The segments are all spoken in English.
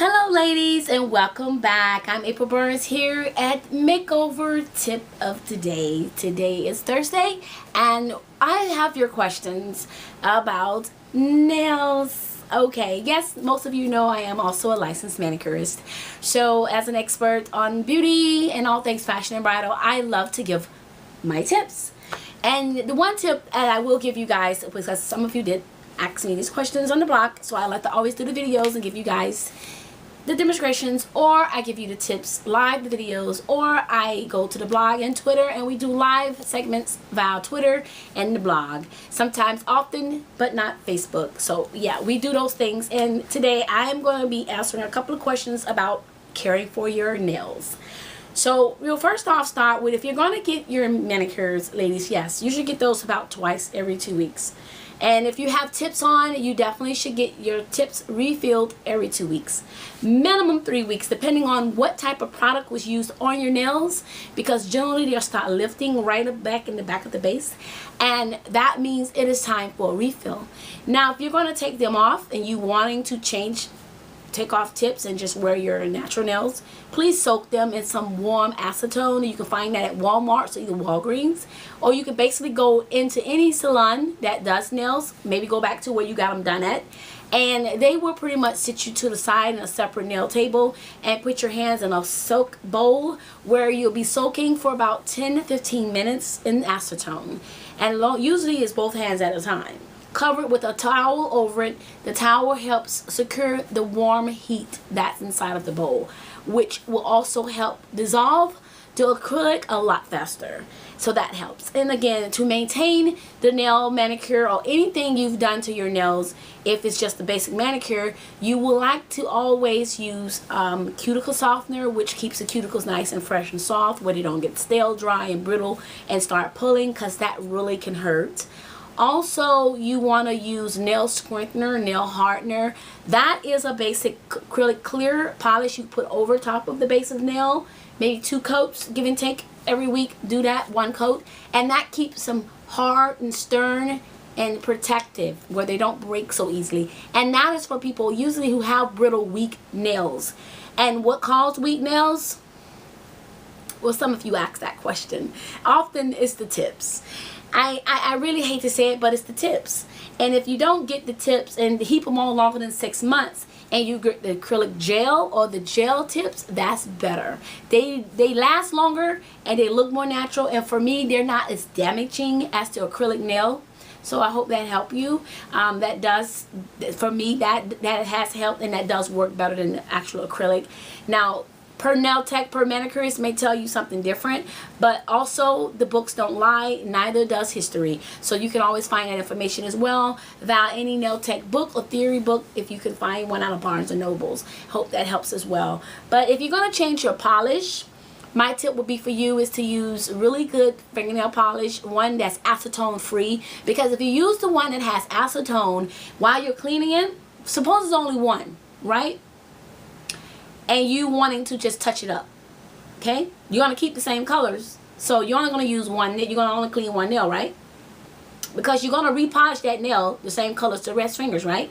Hello ladies and welcome back. I'm April Burns here at Makeover Tip of Today. Today is Thursday and I have your questions about nails. Okay, yes, most of you know I am also a licensed manicurist. So as an expert on beauty and all things fashion and bridal, I love to give my tips. And the one tip that I will give you guys, because some of you did ask me these questions on the blog, so I like to always do the videos and give you guys the demonstrations, or I give you the tips live, the videos, or I go to the blog and Twitter and we do live segments via Twitter and the blog, sometimes often but not Facebook. So yeah, we do those things, and today I am going to be answering a couple of questions about caring for your nails. So we'll first off start with, if you're going to get your manicures, ladies, yes, you should get those about twice every 2 weeks. And if you have tips on, you definitely should get your tips refilled every 2 weeks. Minimum 3 weeks, depending on what type of product was used on your nails, because generally they'll start lifting right back in the back of the base. And that means it is time for a refill. Now, if you're going to take them off and you wanting to take off tips and just wear your natural nails, please soak them in some warm acetone. You can find that at Walmart, so either Walgreens, or you can basically go into any salon that does nails, maybe go back to where you got them done at, and they will pretty much sit you to the side in a separate nail table and put your hands in a soak bowl where you'll be soaking for about 10 to 15 minutes in acetone, and usually it's both hands at a time. Cover it with a towel over it. The towel helps secure the warm heat that's inside of the bowl, which will also help dissolve the acrylic a lot faster. So that helps. And again, to maintain the nail manicure or anything you've done to your nails, if it's just the basic manicure, you will like to always use cuticle softener, which keeps the cuticles nice and fresh and soft, where they don't get stale, dry, and brittle and start pulling, because that really can hurt. Also, you want to use nail strengthener, nail hardener. That is a basic acrylic clear polish you put over top of the base of the nail. Maybe 2 coats, give and take every week. Do that, 1 coat. And that keeps them hard and stern and protective, where they don't break so easily. And that is for people usually who have brittle, weak nails. And what causes weak nails? Well, some of you ask that question. Often it's the tips. I really hate to say it, but it's the tips. And if you don't get the tips and heap them on longer than 6 months, and you get the acrylic gel or the gel tips, that's better. They last longer and they look more natural, and for me, they're not as damaging as the acrylic nail. So I hope that helped you. That does, for me, that has helped, and that does work better than the actual acrylic. Now, per nail tech, per manicurist may tell you something different, but also the books don't lie, neither does history. So you can always find that information as well via any nail tech book or theory book, if you can find one out of Barnes and Nobles. Hope that helps as well. But if you're going to change your polish, my tip would be for you is to use really good fingernail polish, one that's acetone free, because if you use the one that has acetone while you're cleaning it, suppose it's only one, right? And you wanting to just touch it up, okay? You're going to keep the same colors, so you're only going to use one, you're going to only clean one nail, right? Because you're going to repolish that nail the same colors to the rest fingers, right?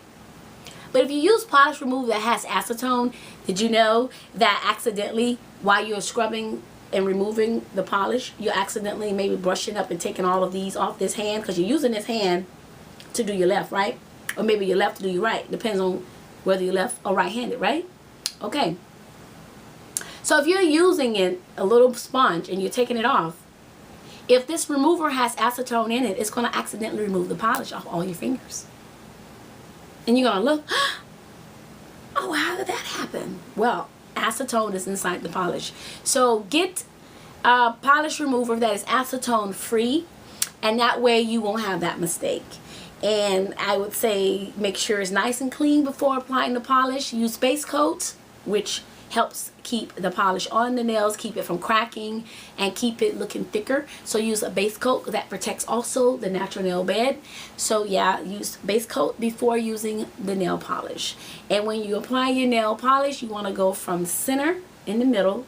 But if you use polish remover that has acetone, did you know that accidentally, while you're scrubbing and removing the polish, you're accidentally maybe brushing up and taking all of these off this hand, because you're using this hand to do your left, right? Or maybe your left to do your right, depends on whether you're left or right-handed, right? Okay, so if you're using a little sponge and you're taking it off, if this remover has acetone in it, it's going to accidentally remove the polish off all your fingers. And you're going to look, oh, how did that happen? Well, acetone is inside the polish. So get a polish remover that is acetone free, and that way you won't have that mistake. And I would say make sure it's nice and clean before applying the polish. Use base coats, which helps keep the polish on the nails, keep it from cracking, and keep it looking thicker. So use a base coat that protects also the natural nail bed. So yeah, use base coat before using the nail polish. And when you apply your nail polish, you want to go from center in the middle,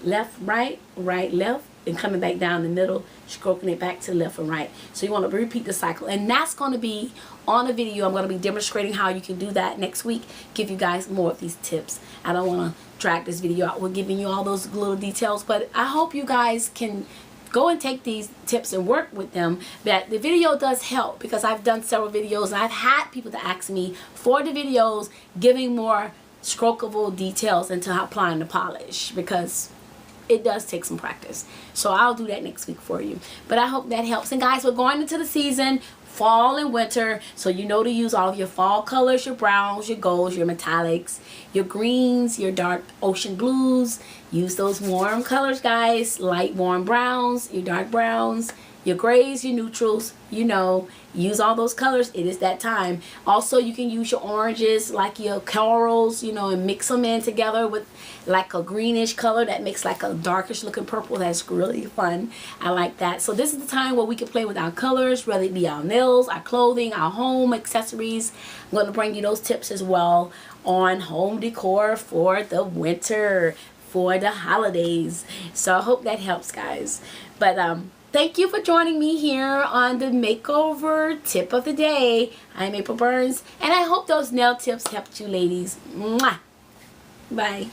left, right, right, left, and coming back down the middle, stroking it back to the left and right. So you want to repeat the cycle, and that's going to be on a video. I'm going to be demonstrating how you can do that next week, give you guys more of these tips. I don't want to drag this video out. We're giving you all those little details, but I hope you guys can go and take these tips and work with them. That the video does help, because I've done several videos and I've had people to ask me for the videos giving more strokeable details into applying the polish, because it does take some practice. So I'll do that next week for you. But I hope that helps. And guys, we're going into the season, fall and winter, so you know to use all of your fall colors, your browns, your golds, your metallics, your greens, your dark ocean blues. Use those warm colors, guys. Light warm browns, your dark browns, your grays, your neutrals. You know, use all those colors. It is that time. Also, you can use your oranges, like your corals, you know, and mix them in together with like a greenish color that makes like a darkish looking purple. That's really fun. I like that. So this is the time where we can play with our colors, whether it be our nails, our clothing, our home accessories. I'm going to bring you those tips as well on home decor for the winter, for the holidays. So I hope that helps, guys. But thank you for joining me here on the Makeoverr tip of the day. I'm April Burns, and I hope those nail tips helped you ladies. Mwah! Bye.